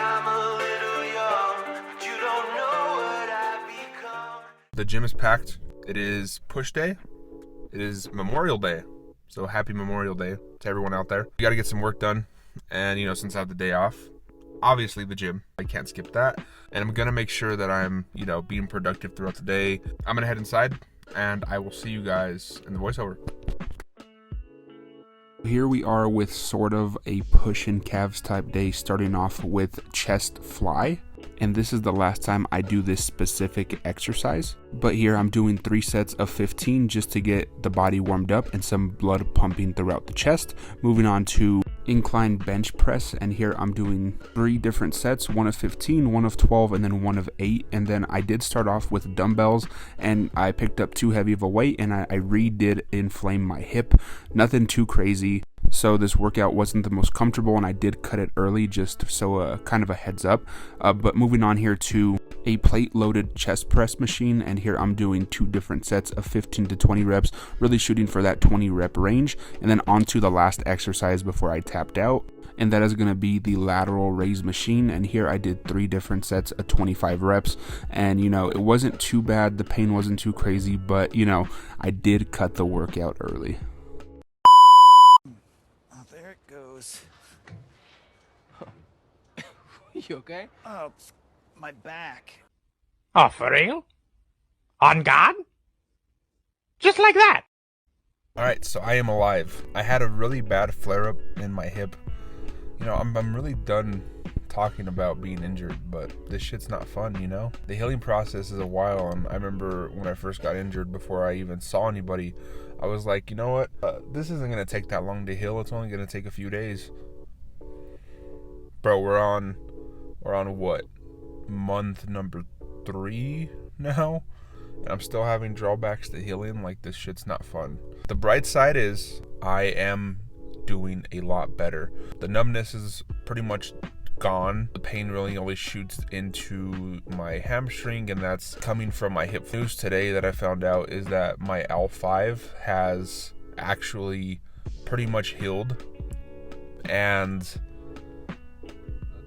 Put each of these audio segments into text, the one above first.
I'm a little young, but you don't know what I've become. The gym is packed. It is push day. It is Memorial Day. So happy Memorial Day to everyone out there. You got to get some work done. And, since I have the day off, obviously the gym, I can't skip that. And I'm going to make sure that I'm, being productive throughout the day. I'm going to head inside and I will see you guys in the voiceover. Here we are with sort of a push and calves type day, starting off with chest fly. And this is the last time I do this specific exercise. But here I'm doing 3 sets of 15 just to get the body warmed up and some blood pumping throughout the chest. Moving on to incline bench press, and here I'm doing 3 different sets, one of 15, one of 12, and then one of 8. And then I did start off with dumbbells, and I picked up too heavy of a weight, and I redid inflame my hip. Nothing too crazy. So this workout wasn't the most comfortable, and I did cut it early just so kind of a heads up. But moving on here to a plate loaded chest press machine, and here I'm doing 2 different sets of 15 to 20 reps, really shooting for that 20 rep range. And then on to the last exercise before I tapped out, and that is going to be the lateral raise machine. And here I did 3 different sets of 25 reps, and it wasn't too bad, the pain wasn't too crazy, but I did cut the workout early. There it goes. You okay? Oh, it's my back. Oh, for real? On God? Just like that? Alright, so I am alive. I had a really bad flare-up in my hip. I'm really done talking about being injured, but this shit's not fun, The healing process is a while, and I remember when I first got injured, before I even saw anybody, I was like, you know what? This isn't going to take that long to heal. It's only going to take a few days. Bro, we're on what? Month number 3 now? And I'm still having drawbacks to healing. Like, this shit's not fun. The bright side is I am doing a lot better. The numbness is pretty much gone. The pain really only shoots into my hamstring, and that's coming from my hip. News today that I found out is that my L5 has actually pretty much healed, and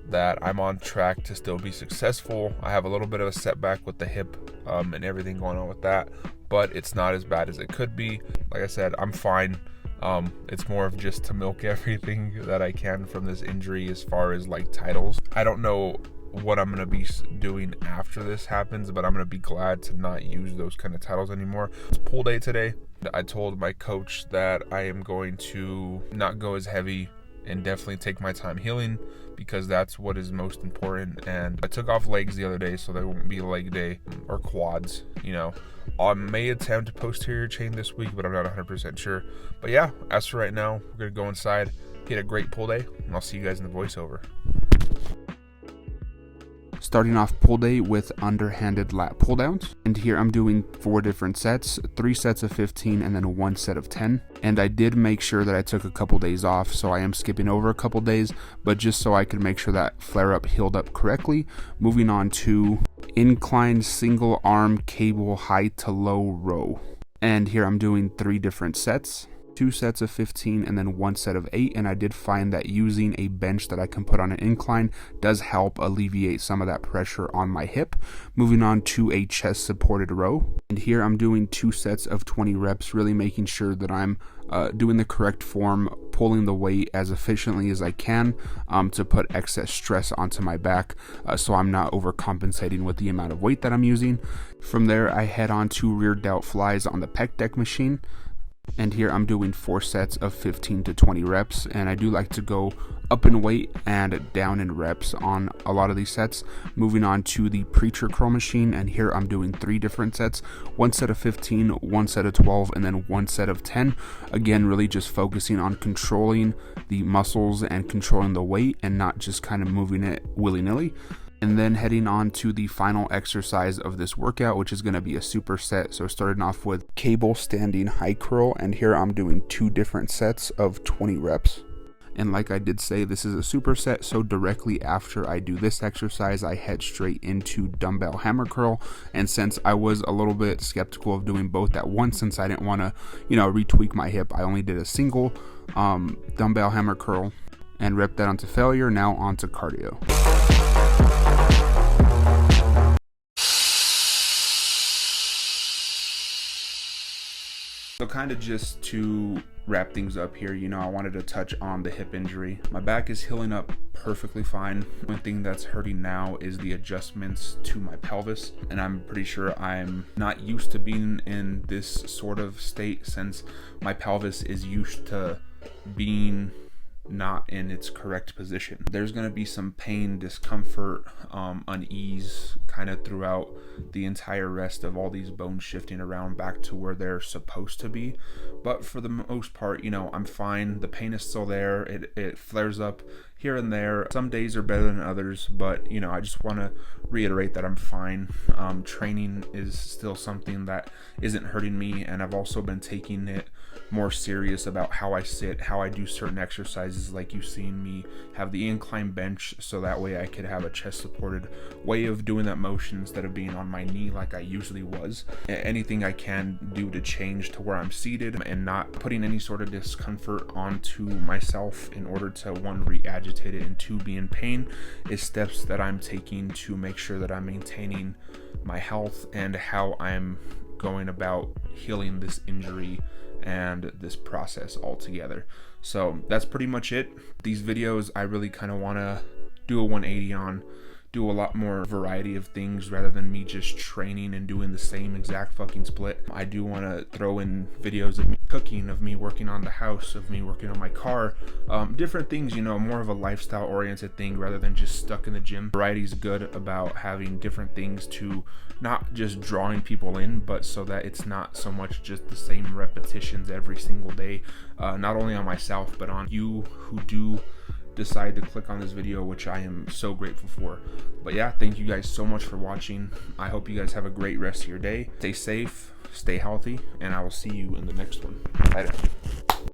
that I'm on track to still be successful. I have a little bit of a setback with the hip and everything going on with that, but it's not as bad as it could be. Like I said, I'm fine. It's more of just to milk everything that I can from this injury as far as like titles. I don't know what I'm going to be doing after this happens, but I'm going to be glad to not use those kind of titles anymore. It's pull day today. I told my coach that I am going to not go as heavy and definitely take my time healing, because that's what is most important. And I took off legs the other day, so there won't be leg day or quads. I may attempt posterior chain this week, but I'm not 100% sure. But yeah, as for right now, we're gonna go inside, get a great pull day, and I'll see you guys in the voiceover. Starting off pull day with underhanded lat pull downs, and here I'm doing 4 different sets, 3 sets of 15 and then 1 set of 10. And I did make sure that I took a couple days off, so I am skipping over a couple days, but just so I could make sure that flare up healed up correctly. Moving on to incline single arm cable high to low row, and here I'm doing 3 different sets, 2 sets of 15 and then 1 set of 8. And I did find that using a bench that I can put on an incline does help alleviate some of that pressure on my hip. Moving on to a chest supported row, and here I'm doing 2 sets of 20 reps, really making sure that I'm doing the correct form, pulling the weight as efficiently as I can to put excess stress onto my back, so I'm not overcompensating with the amount of weight that I'm using. From there, I head on to rear delt flies on the pec deck machine. And here I'm doing 4 sets of 15 to 20 reps, and I do like to go up in weight and down in reps on a lot of these sets. Moving on to the preacher curl machine, and here I'm doing 3 different sets, 1 set of 15, 1 set of 12, and then 1 set of 10. Again, really just focusing on controlling the muscles and controlling the weight and not just kind of moving it willy-nilly. And then heading on to the final exercise of this workout, which is going to be a superset. So starting off with cable standing high curl, and here I'm doing 2 different sets of 20 reps. And like I did say, this is a superset, so directly after I do this exercise, I head straight into dumbbell hammer curl. And since I was a little bit skeptical of doing both at once, since I didn't want to, retweak my hip, I only did a single dumbbell hammer curl and rep that onto failure. Now onto cardio. So kind of just to wrap things up here, you know, I wanted to touch on the hip injury. My back is healing up perfectly fine. One thing that's hurting now is the adjustments to my pelvis, and I'm pretty sure I'm not used to being in this sort of state since my pelvis is used to being not in its correct position. There's going to be some pain, discomfort, unease kind of throughout the entire rest of all these bones shifting around back to where they're supposed to be, but for the most part, you know, I'm fine. The pain is still there. It flares up here and there. Some days are better than others, but you know, I just want to reiterate that I'm fine. Training is still something that isn't hurting me, and I've also been taking it more serious about how I sit, how I do certain exercises, like you've seen me have the incline bench, so that way I could have a chest supported way of doing that motion instead of being on my knee like I usually was. Anything I can do to change to where I'm seated and not putting any sort of discomfort onto myself in order to, one, re-agitate it, and two, be in pain, is steps that I'm taking to make sure that I'm maintaining my health and how I'm going about healing this injury and this process altogether. So that's pretty much it. These videos I really kind of want to do a 180 on, do a lot more variety of things rather than me just training and doing the same exact fucking split. I do want to throw in videos of me cooking, of me working on the house, of me working on my car, different things, you know, more of a lifestyle oriented thing rather than just stuck in the gym. Variety is good about having different things to not just drawing people in, but so that it's not so much just the same repetitions every single day, not only on myself but on you who do decide to click on this video, which I am so grateful for. But yeah, thank you guys so much for watching. I hope you guys have a great rest of your day. Stay safe, stay healthy, and I will see you in the next one. Later.